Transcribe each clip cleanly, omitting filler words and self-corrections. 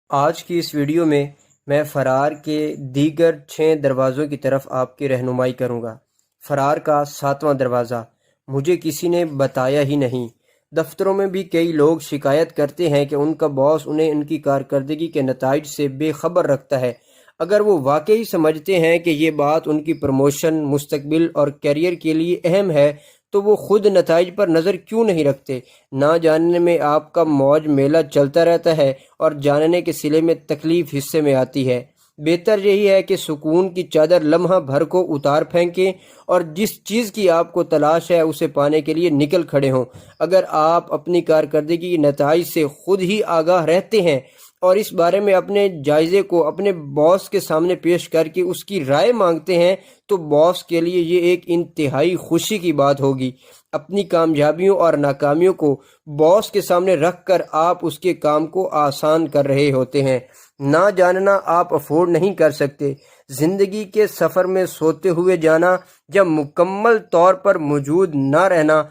آج کی اس ویڈیو میں فرار کے دیگر 6 دروازوں کی طرف آپ کی رہنمائی کروں گا۔ فرار کا 7واں دروازہ مجھے کسی نے بتایا ہی نہیں۔ دفتروں میں بھی کئی لوگ شکایت کرتے ہیں کہ ان کا باس انہیں ان کی کارکردگی کے نتائج سے بے خبر رکھتا ہے۔ اگر وہ واقعی سمجھتے ہیں کہ یہ بات ان کی پروموشن، مستقبل اور کیریئر کے لیے اہم ہے تو وہ خود نتائج پر نظر کیوں نہیں رکھتے؟ نہ جاننے میں آپ کا موج میلہ چلتا رہتا ہے اور جاننے کے صلے میں تکلیف حصے میں آتی ہے۔ بہتر یہی ہے کہ سکون کی چادر لمحہ بھر کو اتار پھینکیں اور جس چیز کی آپ کو تلاش ہے اسے پانے کے لیے نکل کھڑے ہوں۔ اگر آپ اپنی کارکردگی کے نتائج سے خود ہی آگاہ رہتے ہیں اور اس بارے میں اپنے جائزے کو اپنے باس کے سامنے پیش کر کے اس کی رائے مانگتے ہیں تو باس کے لیے یہ ایک انتہائی خوشی کی بات ہوگی۔ اپنی کامیابیوں اور ناکامیوں کو باس کے سامنے رکھ کر آپ اس کے کام کو آسان کر رہے ہوتے ہیں۔ نہ جاننا آپ افورڈ نہیں کر سکتے۔ زندگی کے سفر میں سوتے ہوئے جانا یا مکمل طور پر موجود نہ رہنا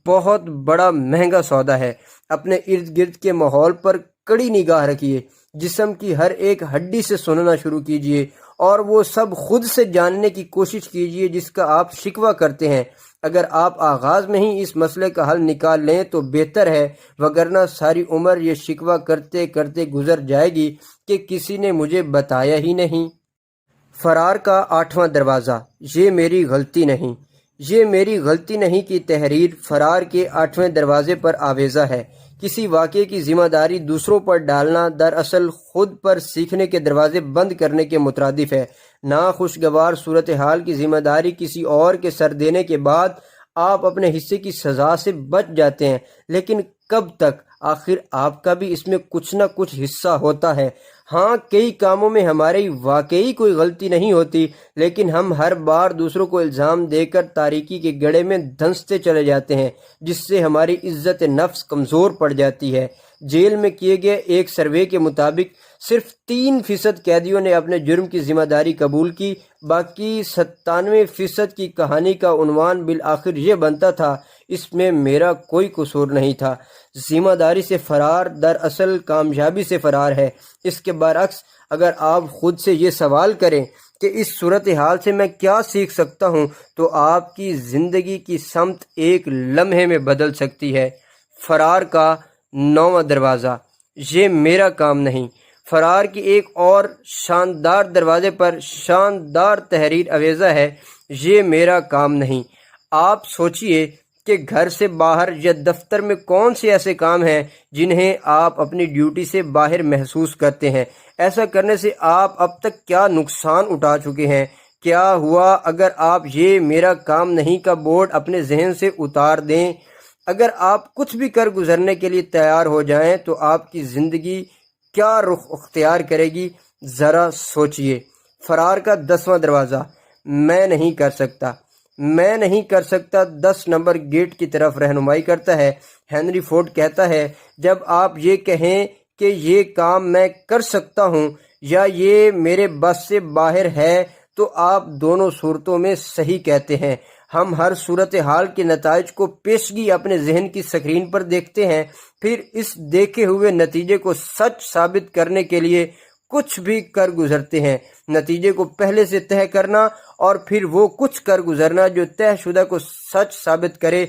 بہت بڑا مہنگا سودا ہے۔ اپنے ارد گرد کے ماحول پر کڑی نگاہ رکھیے، جسم کی ہر ایک ہڈی سے سننا شروع کیجیے اور وہ سب خود سے جاننے کی کوشش کیجیے جس کا آپ شکوہ کرتے ہیں۔ اگر آپ آغاز میں ہی اس مسئلے کا حل نکال لیں تو بہتر ہے، وگرنہ ساری عمر یہ شکوہ کرتے کرتے گزر جائے گی کہ کسی نے مجھے بتایا ہی نہیں۔ فرار کا 8واں دروازہ یہ میری غلطی نہیں۔ یہ میری غلطی نہیں کی تحریر فرار کے 8ویں دروازے پر آویزہ ہے۔ کسی واقعے کی ذمہ داری دوسروں پر ڈالنا دراصل خود پر سیکھنے کے دروازے بند کرنے کے مترادف ہے۔ ناخوشگوار صورتحال کی ذمہ داری کسی اور کے سر دینے کے بعد آپ اپنے حصے کی سزا سے بچ جاتے ہیں، لیکن کب تک؟ آخر آپ کا بھی اس میں کچھ نہ کچھ حصہ ہوتا ہے۔ ہاں، کئی کاموں میں ہماری واقعی کوئی غلطی نہیں ہوتی، لیکن ہم ہر بار دوسروں کو الزام دے کر تاریکی کے گڑھے میں دھنستے چلے جاتے ہیں، جس سے ہماری عزت نفس کمزور پڑ جاتی ہے۔ جیل میں کیے گئے ایک سروے کے مطابق صرف 3% قیدیوں نے اپنے جرم کی ذمہ داری قبول کی، باقی 97% کی کہانی کا عنوان بالآخر یہ بنتا تھا، اس میں میرا کوئی قصور نہیں تھا۔ ذمہ داری سے فرار دراصل کامیابی سے فرار ہے۔ اس کے برعکس اگر آپ خود سے یہ سوال کریں کہ اس صورتحال سے میں کیا سیکھ سکتا ہوں تو آپ کی زندگی کی سمت ایک لمحے میں بدل سکتی ہے۔ فرار کا 9واں دروازہ یہ میرا کام نہیں۔ فرار کی ایک اور شاندار دروازے پر شاندار تحریر آویزہ ہے، یہ میرا کام نہیں۔ آپ سوچئے کہ گھر سے باہر یا دفتر میں کون سے ایسے کام ہیں جنہیں آپ اپنی ڈیوٹی سے باہر محسوس کرتے ہیں؟ ایسا کرنے سے آپ اب تک کیا نقصان اٹھا چکے ہیں؟ کیا ہوا اگر آپ یہ میرا کام نہیں کا بورڈ اپنے ذہن سے اتار دیں؟ اگر آپ کچھ بھی کر گزرنے کے لیے تیار ہو جائیں تو آپ کی زندگی کیا رخ اختیار کرے گی؟ ذرا سوچئے۔ فرار کا 10واں دروازہ میں نہیں کر سکتا۔ میں نہیں کر سکتا 10 نمبر گیٹ کی طرف رہنمائی کرتا ہے۔ ہنری فورڈ کہتا ہے، جب آپ یہ کہیں کہ یہ کام میں کر سکتا ہوں یا یہ میرے بس سے باہر ہے تو آپ دونوں صورتوں میں صحیح کہتے ہیں۔ ہم ہر صورتحال کے نتائج کو پیشگی اپنے ذہن کی سکرین پر دیکھتے ہیں، پھر اس دیکھے ہوئے نتیجے کو سچ ثابت کرنے کے لیے کچھ بھی کر گزرتے ہیں۔ نتیجے کو پہلے سے طے کرنا اور پھر وہ کچھ کر گزرنا جو طے شدہ کو سچ ثابت کرے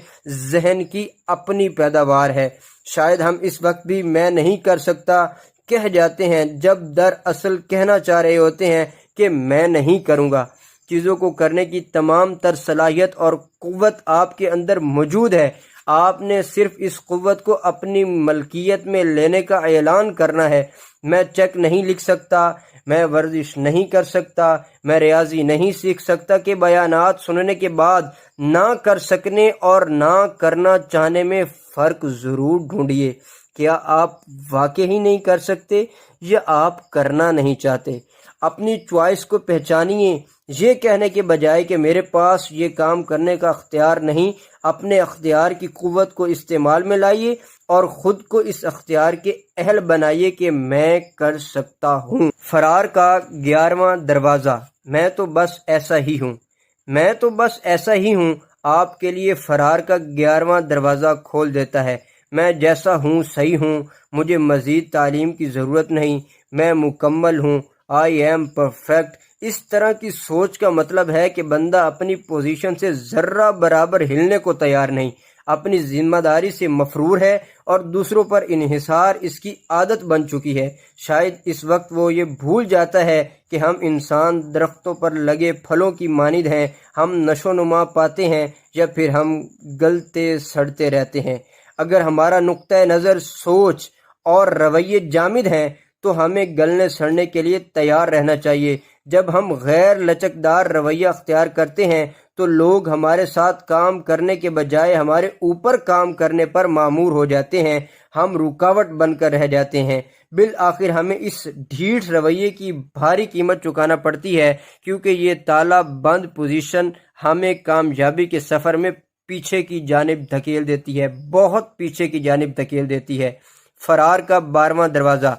ذہن کی اپنی پیداوار ہے۔ شاید ہم اس وقت بھی میں نہیں کر سکتا کہہ جاتے ہیں جب دراصل کہنا چاہ رہے ہوتے ہیں کہ میں نہیں کروں گا۔ چیزوں کو کرنے کی تمام تر صلاحیت اور قوت آپ کے اندر موجود ہے، آپ نے صرف اس قوت کو اپنی ملکیت میں لینے کا اعلان کرنا ہے۔ میں چیک نہیں لکھ سکتا، میں ورزش نہیں کر سکتا، میں ریاضی نہیں سیکھ سکتا کہ بیانات سننے کے بعد نہ کر سکنے اور نہ کرنا چاہنے میں فرق ضرور ڈھونڈیے۔ کیا آپ واقعی نہیں کر سکتے یا آپ کرنا نہیں چاہتے؟ اپنی چوائس کو پہچانیے۔ یہ کہنے کے بجائے کہ میرے پاس یہ کام کرنے کا اختیار نہیں، اپنے اختیار کی قوت کو استعمال میں لائیے اور خود کو اس اختیار کے اہل بنائیے کہ میں کر سکتا ہوں۔ فرار کا 11واں دروازہ میں تو بس ایسا ہی ہوں۔ میں تو بس ایسا ہی ہوں آپ کے لیے فرار کا 11واں دروازہ کھول دیتا ہے۔ میں جیسا ہوں صحیح ہوں، مجھے مزید تعلیم کی ضرورت نہیں، میں مکمل ہوں، آئی ایم پرفیکٹ۔ اس طرح کی سوچ کا مطلب ہے کہ بندہ اپنی پوزیشن سے ذرہ برابر ہلنے کو تیار نہیں، اپنی ذمہ داری سے مفرور ہے اور دوسروں پر انحصار اس کی عادت بن چکی ہے۔ شاید اس وقت وہ یہ بھول جاتا ہے کہ ہم انسان درختوں پر لگے پھلوں کی مانند ہیں، ہم نشو و نما پاتے ہیں یا پھر ہم گلتے سڑتے رہتے ہیں۔ اگر ہمارا نقطۂ نظر، سوچ اور رویے جامد ہیں تو ہمیں گلنے سڑنے کے لیے تیار رہنا چاہیے۔ جب ہم غیر لچکدار رویہ اختیار کرتے ہیں تو لوگ ہمارے ساتھ کام کرنے کے بجائے ہمارے اوپر کام کرنے پر مامور ہو جاتے ہیں، ہم رکاوٹ بن کر رہ جاتے ہیں۔ بالآخر ہمیں اس ڈھیٹ رویے کی بھاری قیمت چکانا پڑتی ہے، کیونکہ یہ تالا بند پوزیشن ہمیں کامیابی کے سفر میں پیچھے کی جانب دھکیل دیتی ہے، بہت پیچھے کی جانب دھکیل دیتی ہے۔ فرار کا 12واں دروازہ،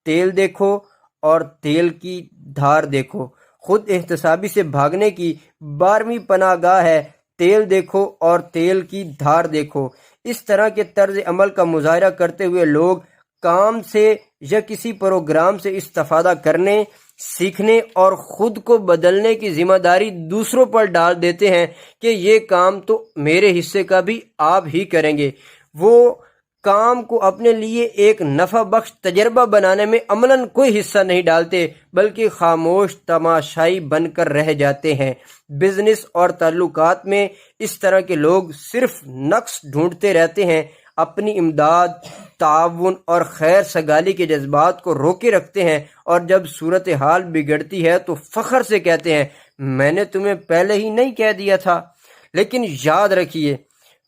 تیل دیکھو اور تیل کی دھار دیکھو۔ خود احتسابی سے بھاگنے کی 12ویں پناہ گاہ ہے، تیل دیکھو اور تیل کی دھار دیکھو۔ اس طرح کے طرز عمل کا مظاہرہ کرتے ہوئے لوگ کام سے یا کسی پروگرام سے استفادہ کرنے، سیکھنے اور خود کو بدلنے کی ذمہ داری دوسروں پر ڈال دیتے ہیں کہ یہ کام تو میرے حصے کا بھی آپ ہی کریں گے۔ وہ کام کو اپنے لیے ایک نفع بخش تجربہ بنانے میں عملاً کوئی حصہ نہیں ڈالتے، بلکہ خاموش تماشائی بن کر رہ جاتے ہیں۔ بزنس اور تعلقات میں اس طرح کے لوگ صرف نقص ڈھونڈتے رہتے ہیں، اپنی امداد، تعاون اور خیر سگالی کے جذبات کو روکے رکھتے ہیں، اور جب صورتحال بگڑتی ہے تو فخر سے کہتے ہیں میں نے تمہیں پہلے ہی نہیں کہہ دیا تھا۔ لیکن یاد رکھیے،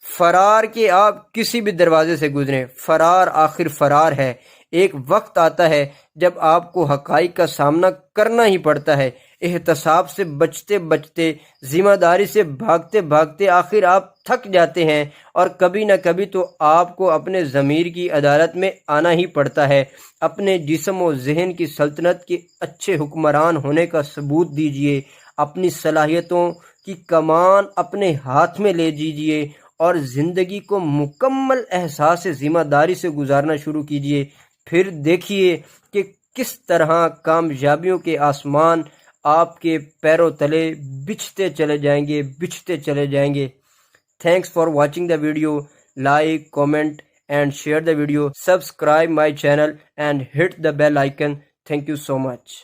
فرار کے آپ کسی بھی دروازے سے گزریں، فرار آخر فرار ہے۔ ایک وقت آتا ہے جب آپ کو حقائق کا سامنا کرنا ہی پڑتا ہے۔ احتساب سے بچتے بچتے، ذمہ داری سے بھاگتے بھاگتے آخر آپ تھک جاتے ہیں، اور کبھی نہ کبھی تو آپ کو اپنے ضمیر کی عدالت میں آنا ہی پڑتا ہے۔ اپنے جسم و ذہن کی سلطنت کے اچھے حکمران ہونے کا ثبوت دیجیے، اپنی صلاحیتوں کی کمان اپنے ہاتھ میں لے لیجیے اور زندگی کو مکمل احساس ذمہ داری سے گزارنا شروع کیجیے۔ پھر دیکھیے کہ کس طرح کامیابیوں کے آسمان آپ کے پیروں تلے بچھتے چلے جائیں گے۔ Thanks for watching the video. Like, comment and share the video. Subscribe my channel and hit the bell icon. Thank you so much.